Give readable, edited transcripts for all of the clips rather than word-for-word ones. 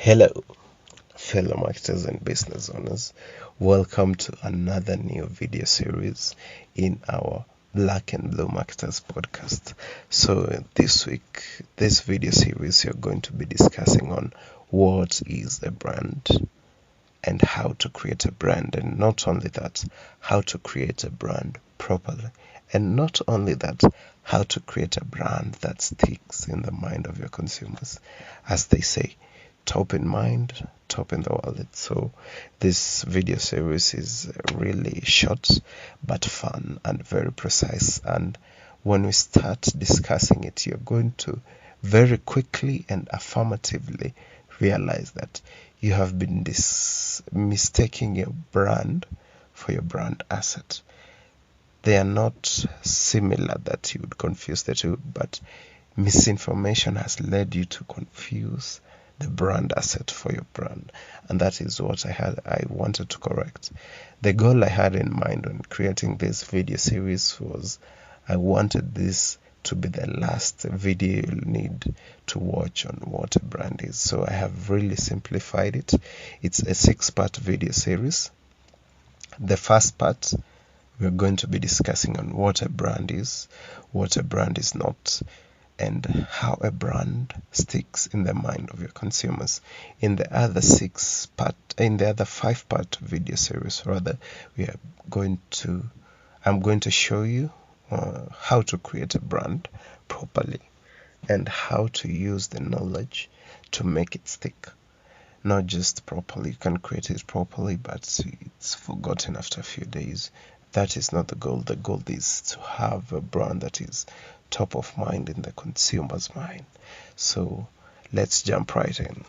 Hello, fellow marketers and business owners. Welcome to another new video series in our Black and Blue Marketers podcast. So this week, this video series, you're going to be discussing on what is a brand and how to create a brand, and not only that, how to create a brand properly, and not only that, how to create a brand that sticks in the mind of your consumers. As they say, top in mind, top in the wallet. So this video series is really short but fun and very precise, and when we start discussing it, you're going to very quickly and affirmatively realize that you have been mistaking your brand for your brand asset. They are not similar that you would confuse the two, but misinformation has led you to confuse the brand asset for your brand, and that is what I wanted to correct. The goal I had in mind when creating this video series was I wanted this to be the last video you'll need to watch on what a brand is. So I have really simplified it. It's a 6-part video series. The first part, we're going to be discussing on what a brand is not, and how a brand sticks in the mind of your consumers. In the other 5-part video series, rather, I'm going to show you how to create a brand properly and how to use the knowledge to make it stick. Not just properly, you can create it properly, but it's forgotten after a few days. That is not the goal. The goal is to have a brand that is top of mind in the consumer's mind. So let's jump right in.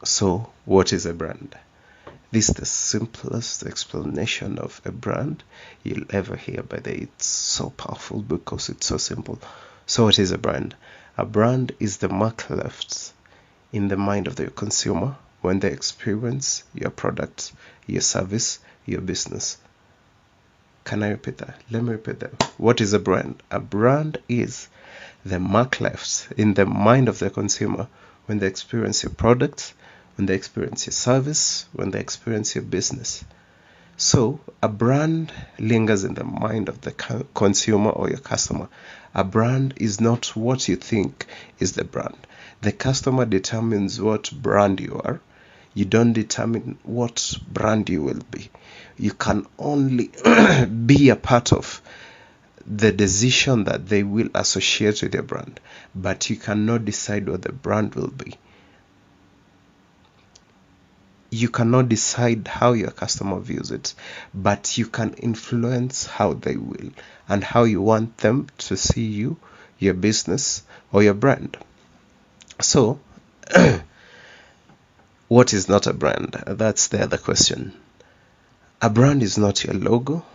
So what is a brand? This is the simplest explanation of a brand you'll ever hear, but it's so powerful because it's so simple. So what is a brand? A brand is the mark left in the mind of the consumer when they experience your product, your service, your business. Can I repeat that? Let me repeat that. What is a brand? A brand is the mark left in the mind of the consumer when they experience your product, when they experience your service, when they experience your business. So a brand lingers in the mind of the consumer or your customer. A brand is not what you think is the brand. The customer determines what brand you are. You don't determine what brand you will be. You can only be a part of the decision that they will associate with your brand, but you cannot decide what the brand will be. You cannot decide how your customer views it, but you can influence how they will and how you want them to see you, your business, or your brand. So, what is not a brand? That's the other question. A brand is not your logo.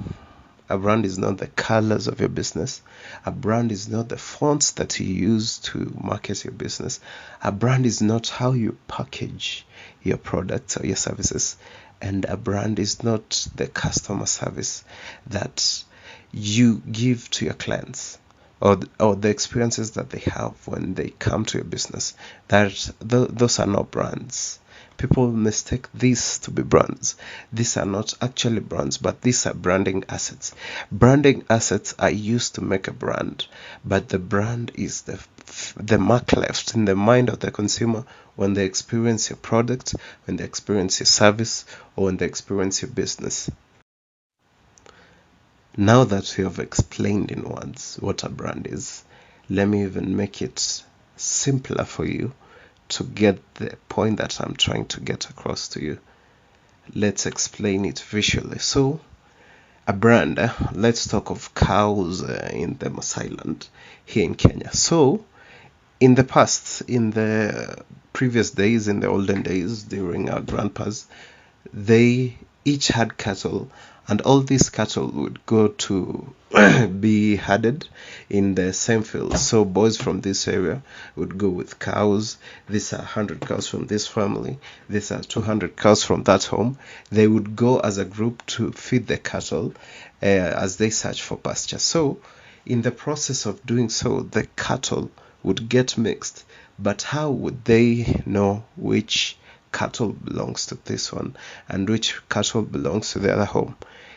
A brand is not the colors of your business. A brand is not the fonts that you use to market your business. A brand is not how you package your products or your services. And a brand is not the customer service that you give to your clients or the experiences that they have when they come to your business. Those are not brands. People mistake these to be brands. These are not actually brands, but these are branding assets. Branding assets are used to make a brand, but the brand is the mark left in the mind of the consumer when they experience your product, when they experience your service, or when they experience your business. Now that we have explained in words what a brand is, let me even make it simpler for you to get the point that I'm trying to get across to you. Let's explain it visually. So, a brand, let's talk of cows in the Maasai land here in Kenya. So, in the past, in the previous days, in the olden days, during our grandpas, they each had cattle, and all these cattle would go to be herded in the same field. So boys from this area would go with cows. These are 100 cows from this family. These are 200 cows from that home. They would go as a group to feed the cattle as they search for pasture. So in the process of doing so, the cattle would get mixed. But how would they know which cattle belongs to this one and which cattle belongs to the other home?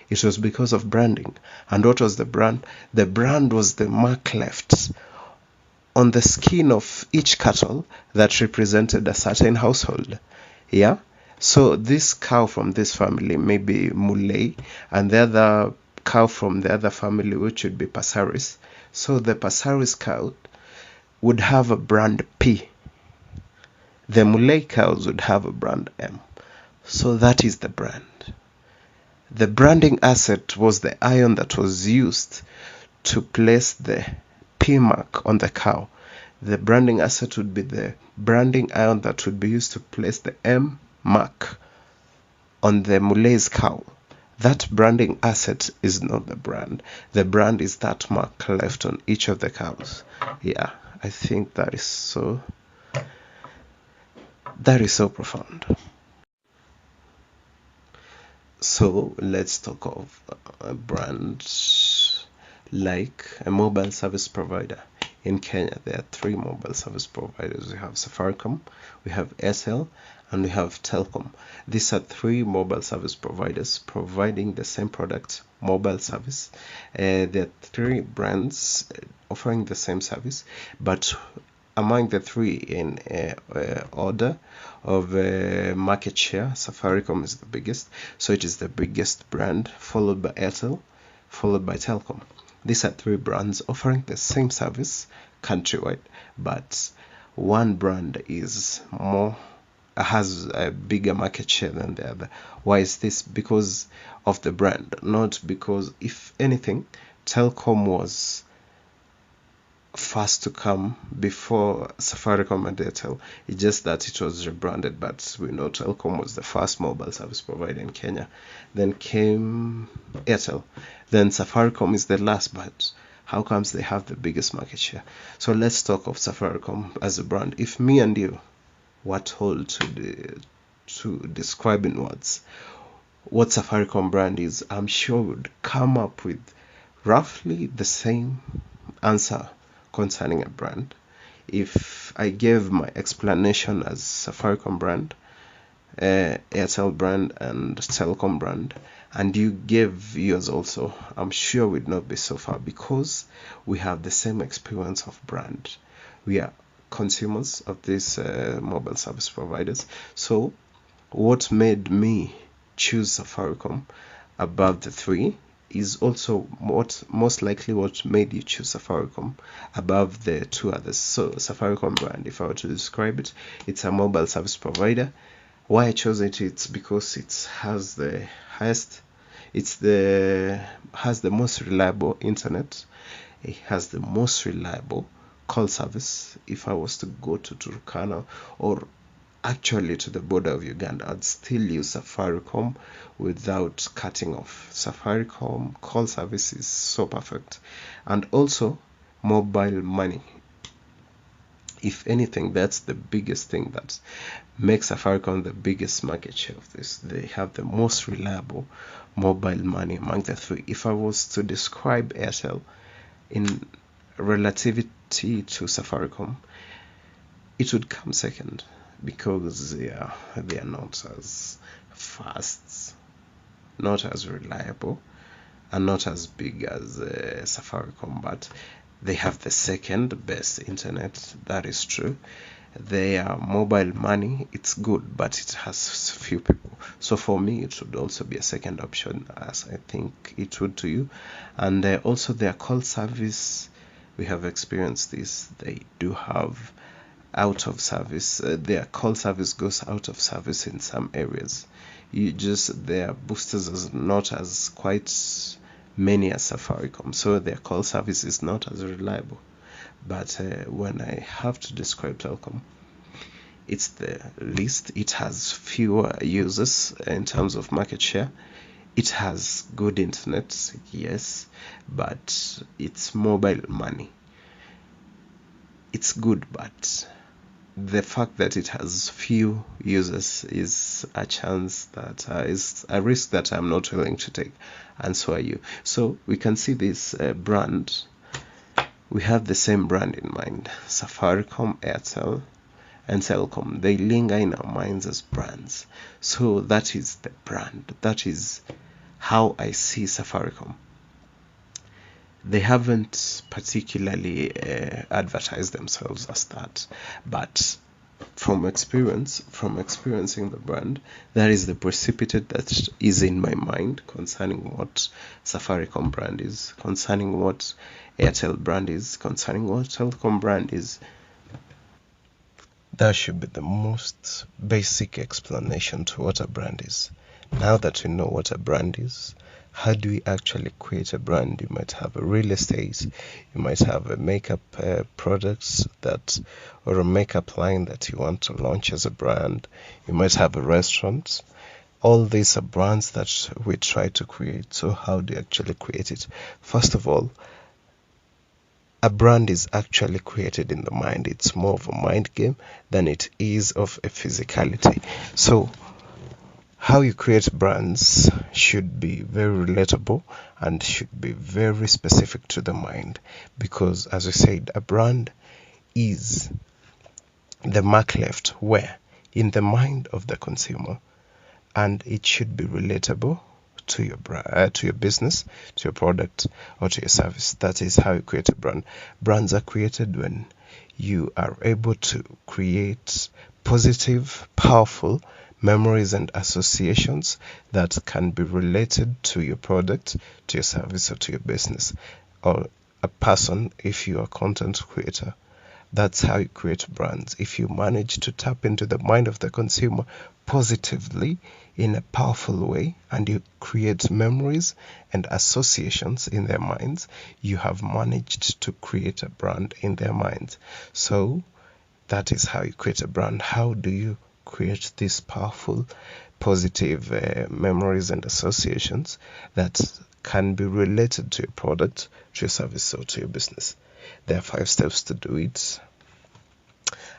It was because of branding. And what was the brand? The brand was the mark left on the skin of each cattle that represented a certain household. Yeah. So this cow from this family may be Muley, and the other cow from the other family, which would be Pasaris. So the Pasaris cow would have a brand P. The Muley cows would have a brand M. So that is the brand. The branding asset was the iron that was used to place the P mark on the cow. The branding asset would be the branding iron that would be used to place the M mark on the Muley's cow. That branding asset is not the brand. The brand is that mark left on each of the cows. Yeah, I think that is so profound. So let's talk of a brand like a mobile service provider. In Kenya, there are 3 mobile service providers. We have Safaricom, we have Airtel, and we have Telkom. These are 3 mobile service providers providing the same product, mobile service. There are 3 brands offering the same service, but among the 3 in order of market share, Safaricom is the biggest. So it is the biggest brand, followed by Airtel, followed by Telkom. These are 3 brands offering the same service countrywide, but one brand has a bigger market share than the other. Why is this? Because of the brand, not because, if anything, Telkom was first to come before Safaricom and Airtel. It's just that it was rebranded, but we know Telkom was the first mobile service provider in Kenya. Then came Airtel. Then Safaricom is the last, but how comes they have the biggest market share? So let's talk of Safaricom as a brand. If me and you were told to describe in words what Safaricom brand is, I'm sure we'd come up with roughly the same answer concerning a brand. If I gave my explanation as Safaricom brand, Airtel brand, and Telkom brand, and you gave yours also, I'm sure we'd not be so far, because we have the same experience of brand. We are consumers of these mobile service providers. So what made me choose Safaricom above the 3 is also most likely what made you choose Safaricom above the 2 others. So Safaricom brand, if I were to describe it, it's a mobile service provider. Why I chose it? It's because it has the most reliable internet. It has the most reliable call service. If I was to go to Turkana or actually to the border of Uganda, I'd still use Safaricom without cutting off. Safaricom call service is so perfect. And also mobile money. If anything, that's the biggest thing that makes Safaricom the biggest market share of this. They have the most reliable mobile money among the 3. If I was to describe Airtel in relativity to Safaricom, it would come second, because they are not as fast, not as reliable, and not as big as Safaricom, but they have the second best internet. That is true. Their mobile money, it's good, but it has few people. So for me, it would also be a second option, as I think it would to you. And also their call service, we have experienced this. They do have out of service. Their call service goes out of service in some areas. Their boosters is not as quite many as Safaricom, so their call service is not as reliable. But when I have to describe Telkom, it's the least. It has fewer users in terms of market share. It has good internet, yes, but it's mobile money. It's good, but the fact that it has few users is a chance that is a risk that I'm not willing to take, and so are you. So we can see this brand we have the same brand in mind. Safaricom, Airtel, and Celcom, they linger in our minds as brands. So that is the brand. That is how I see Safaricom. They haven't particularly advertised themselves as that, but from experiencing the brand, that is the precipitate that is in my mind concerning what Safaricom brand is, concerning what Airtel brand is, concerning what Telcom brand is. That should be the most basic explanation to what a brand is. Now that you know what a brand is, how do we actually create a brand? You might have a real estate, you might have a makeup products that, or a makeup line that you want to launch as a brand. You might have a restaurant. All these are brands that we try to create. So how do you actually create it? First of all, a brand is actually created in the mind. It's more of a mind game than it is of a physicality. So how you create brands should be very relatable and should be very specific to the mind, because as I said, a brand is the mark left where in the mind of the consumer, and it should be relatable to your business, to your product, or to your service. That is how you create a brand. Brands are created when you are able to create positive, powerful memories and associations that can be related to your product, to your service, or to your business, or a person if you are a content creator. That's how you create brands. If you manage to tap into the mind of the consumer positively in a powerful way, and you create memories and associations in their minds, you have managed to create a brand in their minds. So that is how you create a brand. How do you create these powerful, positive memories and associations that can be related to your product, to your service, or to your business? There are 5 steps to do it.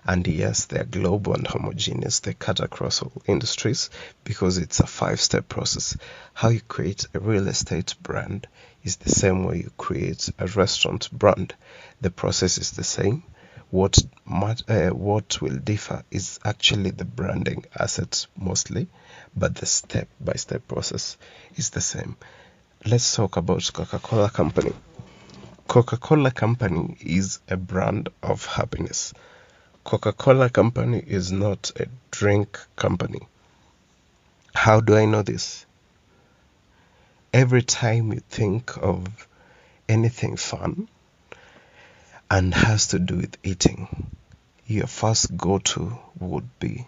And yes, they're global and homogeneous. They cut across all industries because it's a 5-step process. How you create a real estate brand is the same way you create a restaurant brand. The process is the same. What will differ is actually the branding assets mostly, but the step-by-step process is the same. Let's talk about Coca-Cola Company. Coca-Cola Company is a brand of happiness. Coca-Cola Company is not a drink company. How do I know this? Every time you think of anything fun and has to do with eating, your first go-to would be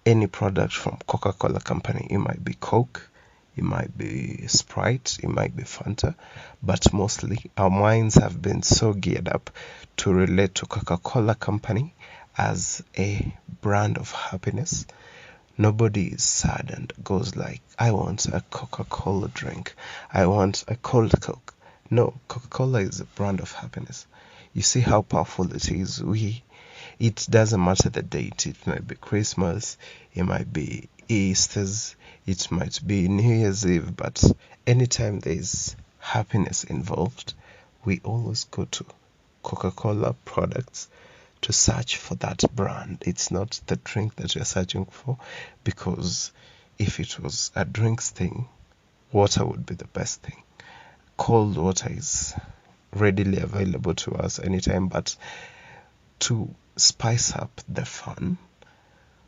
any product from Coca-Cola Company. It might be Coke, it might be Sprite, it might be Fanta, but mostly our minds have been so geared up to relate to Coca-Cola Company as a brand of happiness. Nobody is sad and goes like, I want a Coca-Cola drink, I want a cold Coke. No, Coca-Cola is a brand of happiness. You see how powerful it is. It doesn't matter the date. It might be Christmas, it might be Easter's, it might be New Year's Eve, but anytime there's happiness involved, we always go to Coca-Cola products to search for that brand. It's not the drink that you're searching for, because if it was a drinks thing, water would be the best thing. Cold water is readily available to us anytime, but to spice up the fun,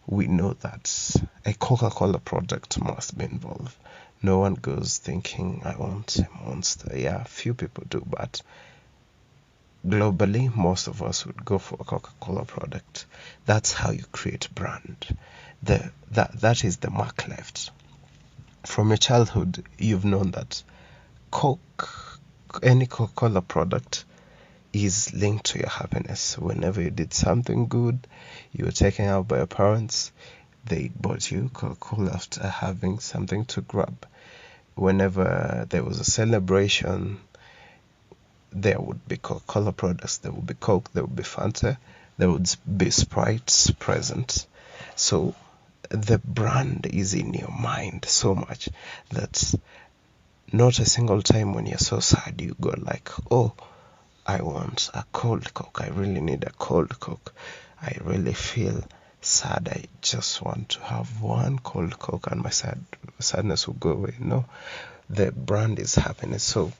we know that a Coca-Cola product must be involved. No one goes thinking, I want a Monster. Yeah, few people do, but globally, most of us would go for a Coca-Cola product. That's how you create brand. That is the mark left. From your childhood, you've known that any Coca-Cola product is linked to your happiness. Whenever you did something good, you were taken out by your parents, they bought you Coca-Cola after having something to grab. Whenever there was a celebration, there would be Coca-Cola products. There would be Coke, there would be Fanta, there would be Sprite present. So the brand is in your mind so much that not a single time when you're so sad you go like, oh, I want a cold Coke. I really need a cold Coke. I really feel sad. I just want to have one cold Coke and my sadness will go away. No, the brand is happiness. So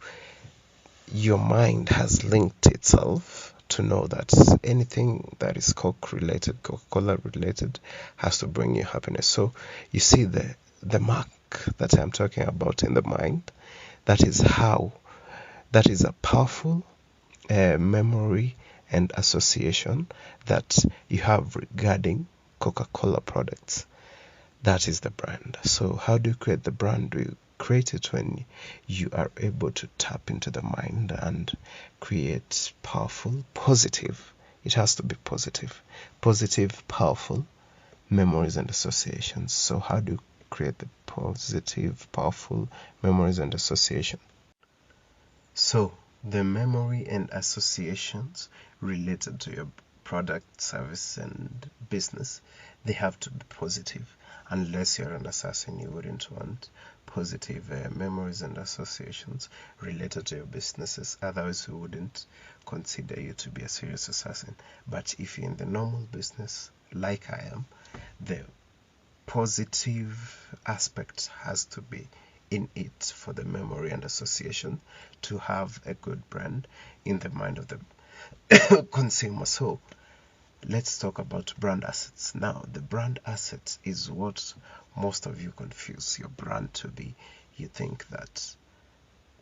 your mind has linked itself to know that anything that is Coke related, Coca-Cola related, has to bring you happiness. So you see the mark that I'm talking about in the mind. That is a powerful memory and association that you have regarding Coca-Cola products. That is the brand. So how do you create the brand? You create it when you are able to tap into the mind and create powerful, positive. It has to be positive, powerful memories and associations. So how do you create the positive, powerful memories and associations? So the memory and associations related to your product, service, and business, they have to be positive. Unless you're an assassin, you wouldn't want positive memories and associations related to your businesses. Otherwise, we wouldn't consider you to be a serious assassin. But if you're in the normal business, like I am, the positive aspect has to be in it for the memory and association to have a good brand in the mind of the consumer. So let's talk about brand assets. Now, the brand asset is what most of you confuse your brand to be. You think that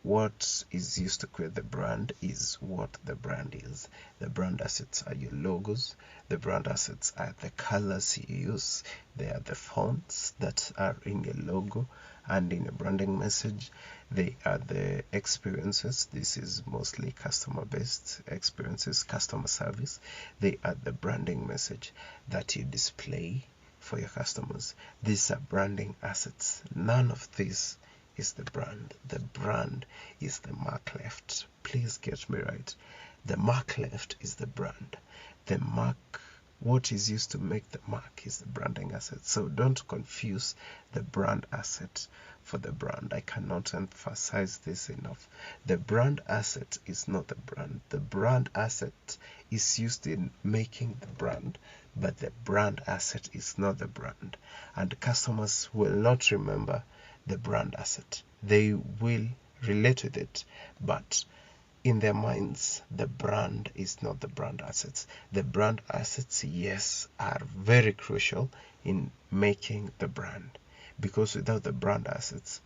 what is used to create the brand is what the brand is. The brand assets are your logos. The brand assets are the colors you use. They are the fonts that are in your logo and in a branding message. They are the experiences. This is mostly customer based experiences, customer service. They are the branding message that you display for your customers. These are branding assets. None of this is the brand. The brand is the mark left. Please get me right. The mark left is the brand. The mark, what is used to make the mark, is the branding asset. So don't confuse the brand asset for the brand. I cannot emphasize this enough. The brand asset is not the brand. The brand asset is used in making the brand, but the brand asset is not the brand. And customers will not remember the brand asset. They will relate with it, but in their minds, the brand is not the brand assets. The brand assets, yes, are very crucial in making the brand, because without the brand assets,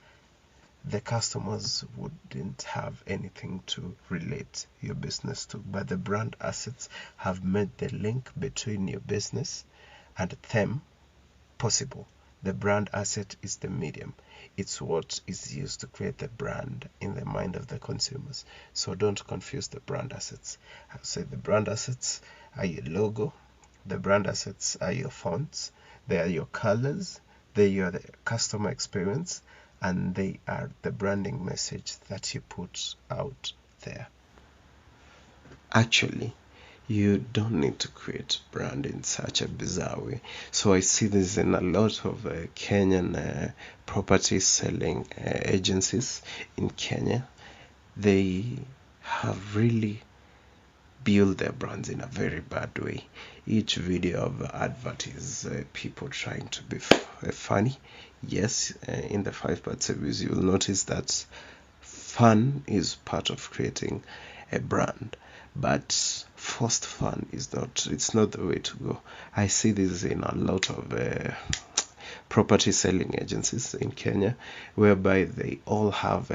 the customers wouldn't have anything to relate your business to. But the brand assets have made the link between your business and them possible. The brand asset is the medium. It's what is used to create the brand in the mind of the consumers. So don't confuse the brand assets. I'll say the brand assets are your logo. The brand assets are your fonts. They are your colors. They are the customer experience. And they are the branding message that you put out there. Actually, you don't need to create brand in such a bizarre way. So I see this in a lot of Kenyan property selling agencies in Kenya. They have really built their brands in a very bad way. Each video of advert is people trying to be funny. Yes, in the 5-part series you will notice that fun is part of creating a brand, but forced fun is not. It's not the way to go. I see this in a lot of property selling agencies in Kenya, whereby they all have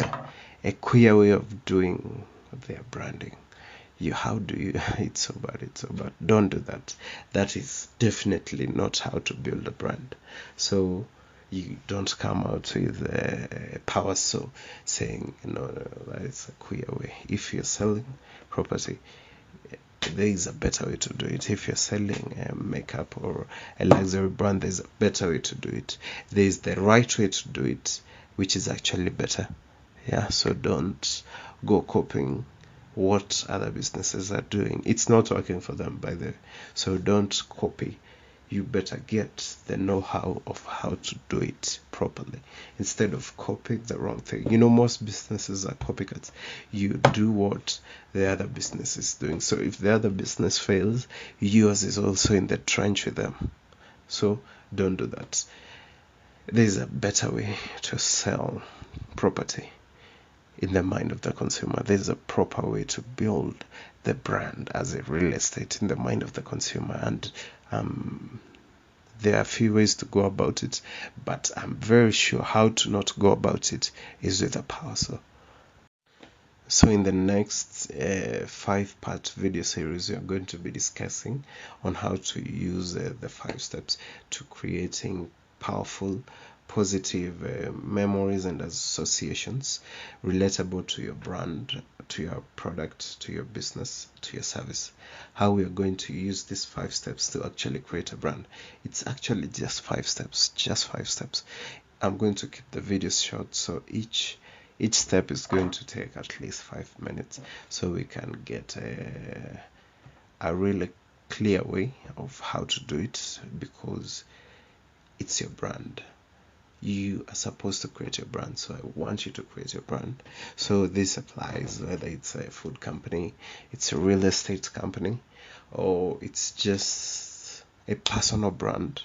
a queer way of doing their branding. How do you it's so bad. Don't do that. That is definitely not how to build a brand. So you don't come out with a power so saying that it's a queer way. If you're selling property, there is a better way to do it. If you're selling makeup or a luxury brand, there's a better way to do it. There's the right way to do it, which is actually better. Yeah, so don't go copying what other businesses are doing. It's not working for them, by the way. So don't copy you better get the know-how of how to do it properly instead of copying the wrong thing. Most businesses are copycats. You do what the other business is doing. So if the other business fails, yours is also in the trench with them. So don't do that. There's a better way to sell property in the mind of the consumer. There's a proper way to build the brand as a real estate in the mind of the consumer, and there are a few ways to go about it, but I'm very sure how to not go about it is with a power saw. So in the next 5-part video series, we are going to be discussing on how to use the 5 steps to creating powerful, positive memories and associations relatable to your brand, to your product, to your business, to your service. How we are going to use these 5 steps to actually create a brand. It's actually just 5 steps, just 5 steps. I'm going to keep the videos short, so each step is going to take at least 5 minutes, so we can get a really clear way of how to do it, because it's your brand. You are supposed to create your brand, so I want you to create your brand. So this applies whether it's a food company, it's a real estate company, or it's just a personal brand.